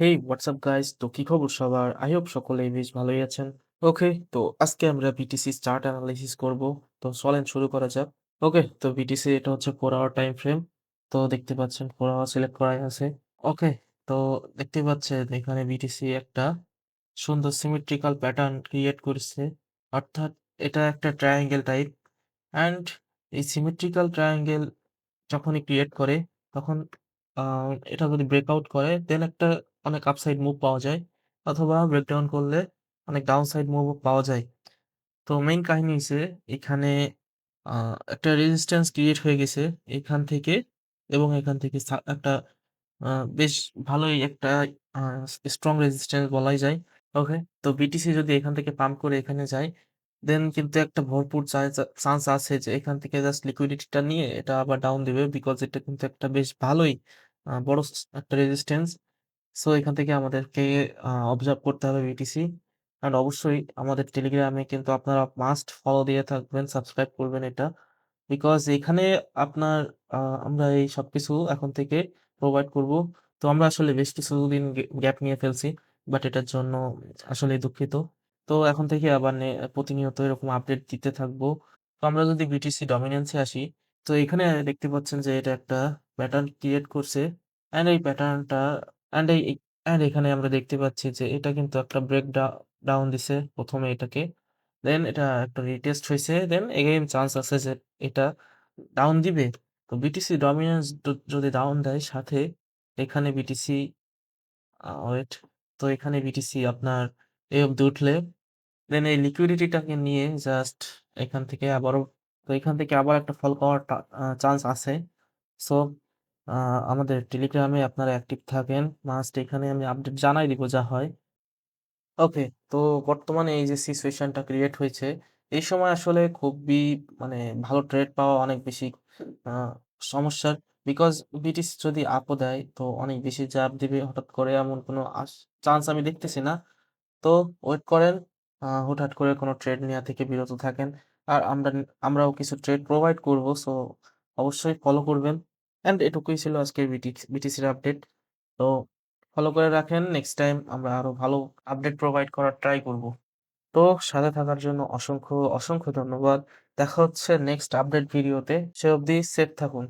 হেই WhatsApp guys, তো কি খবর সবার? আই হোপ সকলেই বেশ ভালোই আছেন। ওকে, তো আজকে আমরা বিটিসি চার্ট অ্যানালাইসিস করব। তো চলেন শুরু করা যাক। ওকে, তো বিটিসি এটা হচ্ছে 4 আওয়ার টাইম ফ্রেম। তো দেখতে পাচ্ছেন 4 আওয়ার সিলেক্ট করাই আছে। ওকে, তো দেখতে পাচ্ছেন এখানে বিটিসি একটা সুন্দর সিমেট্রিক্যাল প্যাটার্ন ক্রিয়েট করেছে, অর্থাৎ এটা একটা ট্রায়াঙ্গেল টাইপ। অ্যান্ড এই সিমেট্রিক্যাল ট্রায়াঙ্গেল যখনই ক্রিয়েট করে তখন এটা যদি ব্রেকআউট করে দেন একটা অনেক আপসাইড মুভ পাওয়া যায়, অথবা ব্রেকডাউন করলে অনেক ডাউনসাইড মুভও পাওয়া যায়। তো মেইন কাহিনী হইছে এখানে একটা রেজিস্ট্যান্স ক্রিয়েট হয়ে গেছে এখান থেকে, এবং এখান থেকে একটা আ বেশ ভালোই একটা আ স্ট্রং রেজিস্ট্যান্স বলাই যায়। ওকে, তো বিটিসি যদি এখান থেকে পাম্প করে এখানে যায়, দেন কিন্তু একটা ভরপুর চান্স আছে যে এখান থেকে জাস্ট লিকুইডিটিটা নিয়ে এটা আবার ডাউন দিবে। বিকজ এটা কিন্তু একটা বেশ ভালোই বড় একটা রেজিস্ট্যান্স। সো এখান থেকে আমাদেরকে অবজার্ভ করতে হবে বিটিসি। অ্যান্ড অবশ্যই আমাদের টেলিগ্রামে কিন্তু আপনারা মাস্ট ফলো দিয়ে থাকবেন, সাবস্ক্রাইব করবেন এটা। বিকজ এখানে আপনার আ আমরা এই সবকিছু এখন থেকে প্রোভাইড করব। তো আমরা আসলে বেশ কিছুদিন গ্যাপ নিয়ে ফেলছি। বাট এটার জন্য আসলেই দুঃখিত। তো এখন থেকে আবার প্রতিনিয়ত এরকম আপডেট দিতে থাকবো। তো আমরা যদি বিটিসি ডমিন্যান্স এ আসি, তো এখানে দেখতে পাচ্ছেন যে এটা একটা প্যাটার্ন ক্রিয়েট করছে। অ্যান্ড এই প্যাটার্নটা অ্যান্ড এই এই অ্যান্ড এখানে আমরা দেখতে পাচ্ছি যে এটা কিন্তু একটা ডাউন দিছে ১ম এ এটাকে। দেন এটা একটা রিটেস্ট হইছে। দেন এগেইন চান্স আছে যে এটা ডাউন দিবে। তো বিটিসি ডমিন্যান্স যদি ডাউন দেয়, সাথে এখানে বিটিসি ওয়েট তো এখানে বিটিসি আপনার এই অব্দি উঠলে দেন এই লিকুইডিটিটাকে নিয়ে জাস্ট এখান থেকে আবারও, তো এখান থেকে আবার একটা ফল পাওয়ার চান্স আছে। সো আমাদের টেলিগ্রামে আপনারা অ্যাক্টিভ থাকেন। মাস্ট এখানে আমি আপডেট জানাই দিব যা হয়। ওকে, তো বর্তমানে এই যে সিচুয়েশনটা ক্রিয়েট হয়েছে, এই সময় আসলে খুবই মানে ভালো ট্রেড পাওয়া অনেক বেশি আ সমস্যার। বিকজ বিটিসি যদি আপও দেয় তো অনেক বেশি চাপ দিবে হঠাৎ করে, এমন কোনো চান্স আমি দেখতেছি না। তো ওয়েট করেন, হুটহাট করে কোনো ট্রেড নেয়া থেকে বিরত থাকেন। আর আমরাও কিছু ট্রেড প্রোভাইড করব। সো অবশ্যই ফলো করবেন। অ্যান্ড এটুকুই ছিল আজকের বিটিসির আপডেট। তো ফলো করে রাখেন। নেক্সট টাইম আমরা আরো ভালো আপডেট প্রোভাইড করার ট্রাই করব। তো সাথে থাকার জন্য অসংখ্য ধন্যবাদ। দেখা হচ্ছে নেক্সট আপডেট ভিডিওতে। সে অবধি সেফ থাকুন।